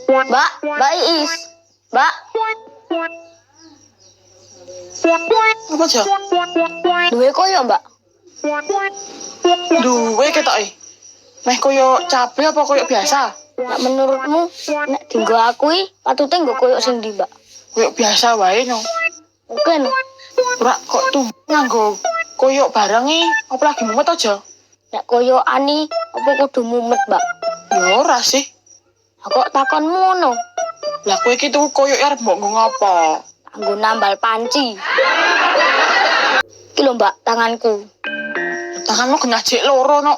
Mbak Iis. Mbak. Apa aja? Duwe koyo, Mbak. Duwe ketoke. Meh koyo cabe apa koyo biasa? Nek menurutmu nek dinggo aku iki patute nggo koyo sing ndi, Mbak? Koyo biasa wae no. Oke no. Ora kok tuh nganggo koyo barang apa lagi mumet aja? Nek koyo ani apa kudu mumet, Mbak? Ya ora sih. Aku takonmu ngono. Lah kowe iki tuh koyo arep mbok nggo ngopo? Anggo nambal panci. Iki lho, Mbak, tanganku. Tanganmu kena jek loro no.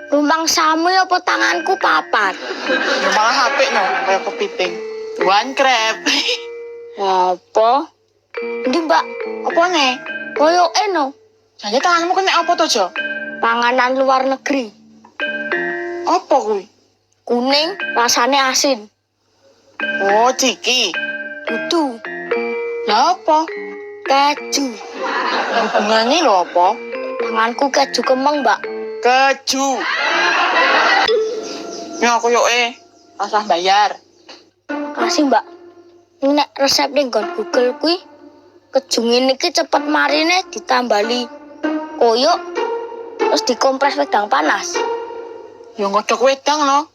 Rumbang samu apa tanganku papat? Ya malah apik no, kayak kepiting. One crab. Apa? Ndi, Mbak? Apa nih? Koyo eno. Jadi tanganmu kena apa tuh, Jo? Panganan luar negeri. Apa kuwi? Kuning, rasane asin. Oh, ciki. Dudu, Lah apa? keju. Hubungannya lho apa? Tanganku keju kemeng, Mbak. Keju. Ya aku yo rasa bayar. Kasih, Mbak. Ini nek resep ning nggon Google kuwi keju ngene iki cepet marine ditambali koyo terus dikompres wedang panas. Ya ngodok wedang no.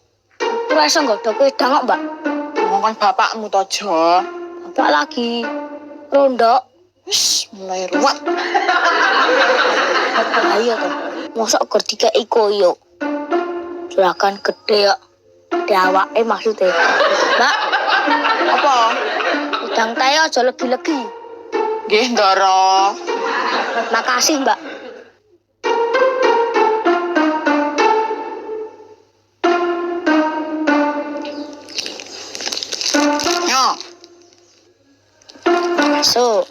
Ora iso nggodhog wedang kok, Mbak. Ngomong bapakmu to, Jo. Bapak lagi rondok. Wis mulai ruwet. Ayo to. Mosok gur dikeki koyo. Juragan gede kok. Gede awake maksudnya. Mbak, Apa? wedang teh aja legi-legi. Nggih, Ndara. Makasih, Mbak. Yo, So,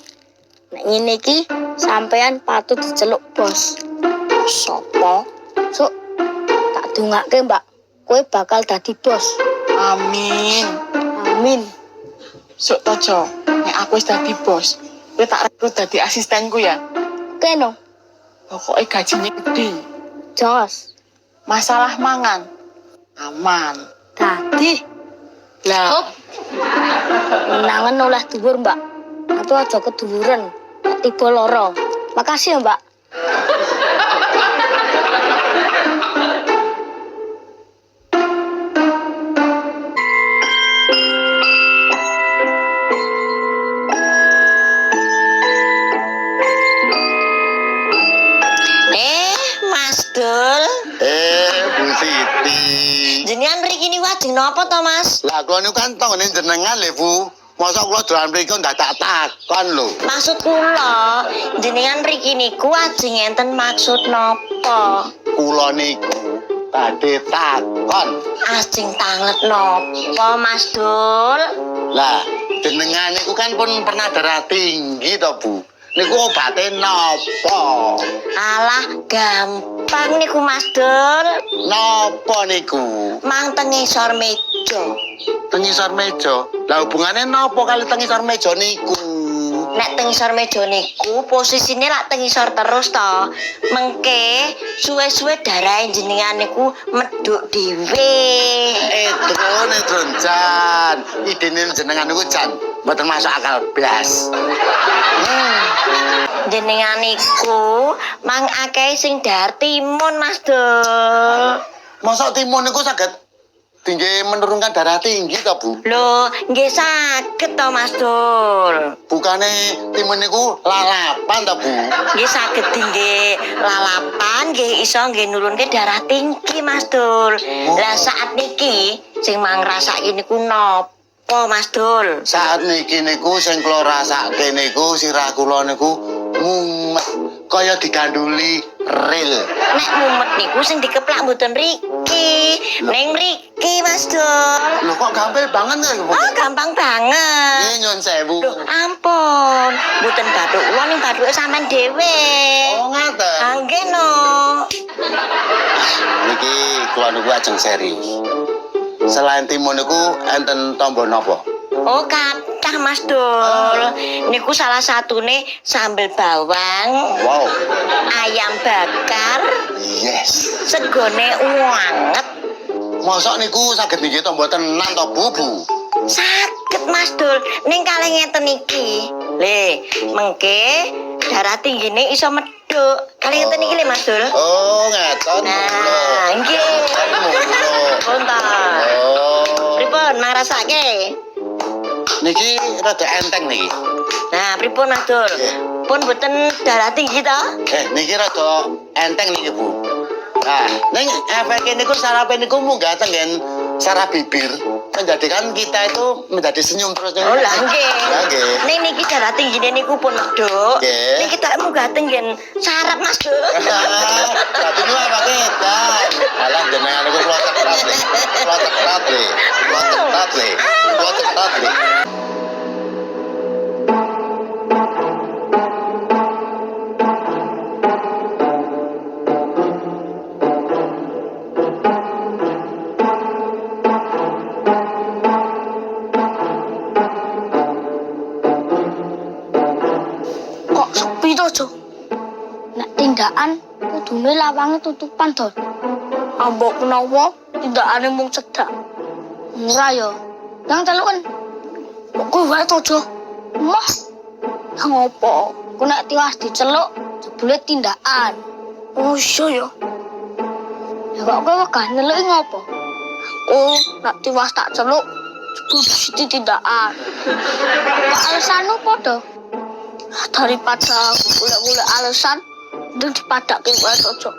nek ngene iki sampean patut diceluk bos. sapa? So, tak dongake, Mbak. Kowe bakal dadi bos. Amin. Amin. Sok to, Jo. Nek aku wis dadi bos, kowe tak rekrut dadi asistenku ya. Keno, Pokoknya gajinya gede. jos. Masalah mangan aman. Dadi Lah, hop. Nangen oleh dhuwur, Mbak. Tapi aja keduwuren. Tiba lara. Makasih ya, Mbak. Mas Dul. Bu Siti. Jenengan mriki niku ajeng napa to, Mas? Lah kula niku kan tanggane jenengan lho, Bu. Masa kula dolan mriki ndak tak takon lho. Maksud kula, jenengan mriki niku ajeng enten maksud napa? Kula niku badhe takon. Ajeng tanget napa, Mas Dul? Lah, jenengan niku kan pun pernah darah tinggi to, Bu. Niku obate napa? Alah, gampang niku, Mas Dul. Napa niku? Mang teng ngisor meja. Tengisor meja. Lah hubungane napa kali tengisor meja niku? Nek teng ngisor meja niku posisine lak teng ngisor terus to. Mengke suwe-suwe darahe jenengan niku medhuk dhewe. Edron jan. Idene jenengan niku jan mboten masuk akal blas. Jenengan niku mang akeh sing dahar timun, Mas Dul. Masa timun niku saged tinggi menurunkan darah tinggi to, Bu? Lho, nggih saged to, Mas Dul. Bukane timun niku lalapan to, Bu? Nggih saged tinggi lalapan, nggih iso nggih nurunke darah tinggi, Mas Dul. Lah saat niki sing mang rasake niku napa, Mas Dul? Saat niki niku sing kula rasake niku sirah kula niku mumet kaya diganduli ril. Nek mumet niku sing dikeplak mboten mriki. Ning mriki, Mas Dul. Lho kok gampil banget ya, Bu? Oh, gampang banget. Nggih nyun sewu. Loh, ampun. Mboten bathuk kula ning bathuke sampean dhewe. Oh, ngaten. Ah, nggih no. Niki kula niku ajeng serius. Selain timun niku enten tombol napa? Oh, kathah Mas Dul. Niku salah satune sambel bawang, Wow. ayam bakar, Yes. segone wanget, Mosok niku saged niki to mboten tenan to Bu? Saged Mas Dul, ning kalih ngeten iki. Le, mengke darah tinggine iso medhuk. Kalih ngeten iki le Mas Dul. Oh, ngeten. Nah, nggih. Punten. Oh. Pripun ngrasake? Niki rada enteng niki. Nah, pripun Mas Dul? Pun mboten darah tinggi to? Niki rada enteng niki, Bu. Nah, ning efek niku sarape niku munggah tengen saraf bibir menjadikan kita itu menjadi senyum terus. Oh lah nggih. Lah nggih. Ning niki darah tinggine niku pun medhuk. Nggih. Niki tak munggah tengen saraf Mas Dul. Berarti niku apa kedan? Alah jenengan niku kula tekat le. Kula tekat le. Kula tekat le. Kula tekat le. Kok sepi to, Jo? Nek tindakan kudune lawange tutupan to. Ambok menawa tindakane mung cedak. Ora ya. Yang teluken. Kok kowe wae to, Jo? Mah. Yang ngopo? Ku nek tiwas diceluk jebule tindakan. Oh iya ya. Ya kok kowe wegah nyeluki ngopo? Oh, nek tiwas tak celuk jebul Siti tindakan. Kok alasanmu padha? Daripada golek-golek alasan dan dipadake wae to.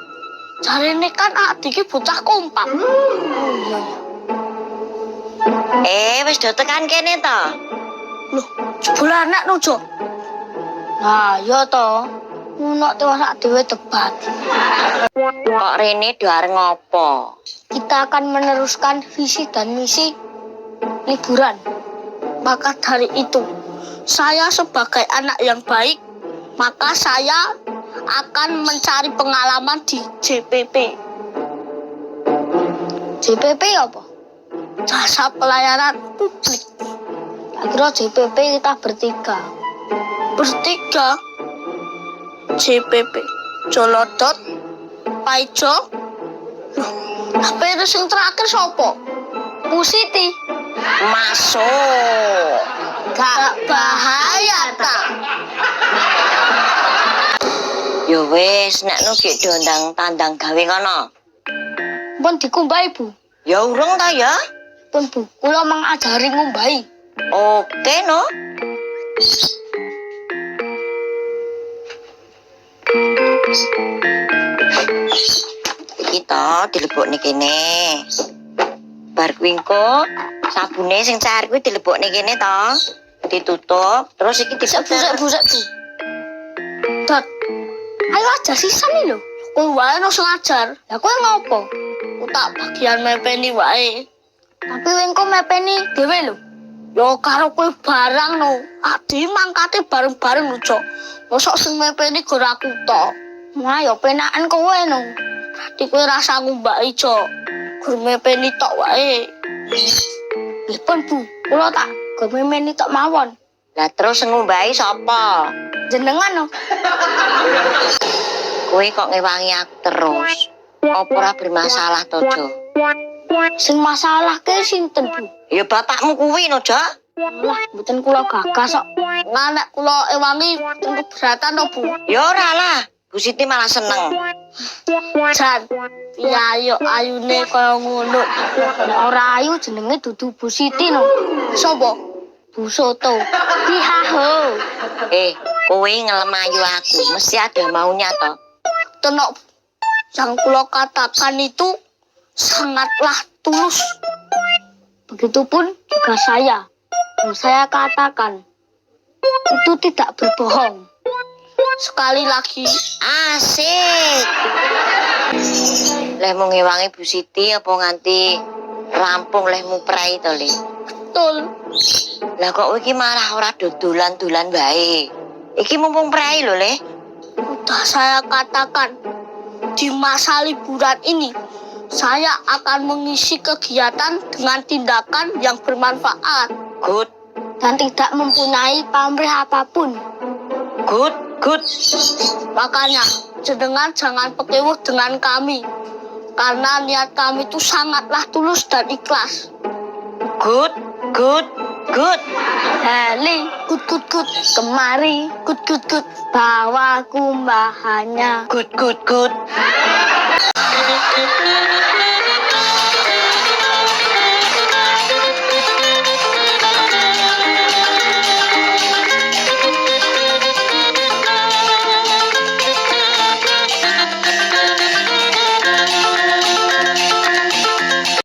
Jarene kan ati iki bocah kompak. Oh iya. Wis do tekan kene to. Loh, jebul anak no, Jo. Nah, ya to. Ngono tewas sak dhewe debat. Kok rene do arep ngopo? Kita akan meneruskan visi dan misi liburan. Maka dari itu, saya sebagai anak yang baik, maka saya akan mencari pengalaman di JPP. JPP apa? Jasa Pelayanan Publik. Akhirnya JPP kita bertiga. Bertiga? JPP. Jolodot, Paijo. Loh, tapi itu yang terakhir sopo? Bu Siti. Masuk. Gak bahaya tak? Yo wis, nek nu gek dondang tandang gawe kono. Pun dikumbahi, Bu. Ya urung ta ya? Pun, Bu. Kula mengajari ngumbahi. Oke no. Kita dilebokne kene. Bar kuwi engko sabune sing cair kuwi dilebokne kene to. Ditutup, terus iki Busek, Bu. Dot. Ayo aja sisan nih lho. Kowe wae no sing ngajar. Lah kowe ngopo? Ku tak bagian mepeni wae. Tapi engko mepeni dhewe lho. Yo karo kowe barang no. Adi mangkate bareng-bareng lho, Cok. Mosok sing mepeni gur aku tok. Nah, yo penakan kowe no. Berarti kowe rasa ngumbahi, Cok. Gur mepeni tok wae. Nggih pun, Bu. Kula tak gur mepeni tok mawon. Lah terus ngumbahi sapa? Jenengan no. Kowe kok ngewangi aku terus. Apa ora bermasalah to, Jo? Sing masalah ke sinten, Bu? Ya bapakmu kuwi no, Jo. Lah, mboten kula gagas kok. Nek kula ewangi mboten keberatan to, Bu. Ya ora lah. Bu Siti malah seneng. Jan, piye ayune kaya ngono. Nek ora ayu jenenge dudu Bu Siti no. Sopo? Bu Soto. Pihaho. Kowe ngelemayu aku, mesti ada maunya toh. Tenok, yang kula katakan itu sangatlah tulus. Begitupun juga saya. Yang saya katakan itu tidak berbohong. Sekali lagi, Asik. Lehmu ngewangi Bu Siti apa nganti rampung lehmu prai to, Le? betul. Lah kok kowe iki malah ora dodolan-dolan wae. Iki mumpung prai lho, Le. Sudah saya katakan, di masa liburan ini, saya akan mengisi kegiatan dengan tindakan yang bermanfaat Good, dan tidak mempunyai pamrih apapun. good. Makanya, jenengan jangan pekewuh dengan kami. Karena niat kami itu sangatlah tulus dan ikhlas. Good, good, good. Heli, good. Kemari, good. Bawa kumbahannya. Good, good, good.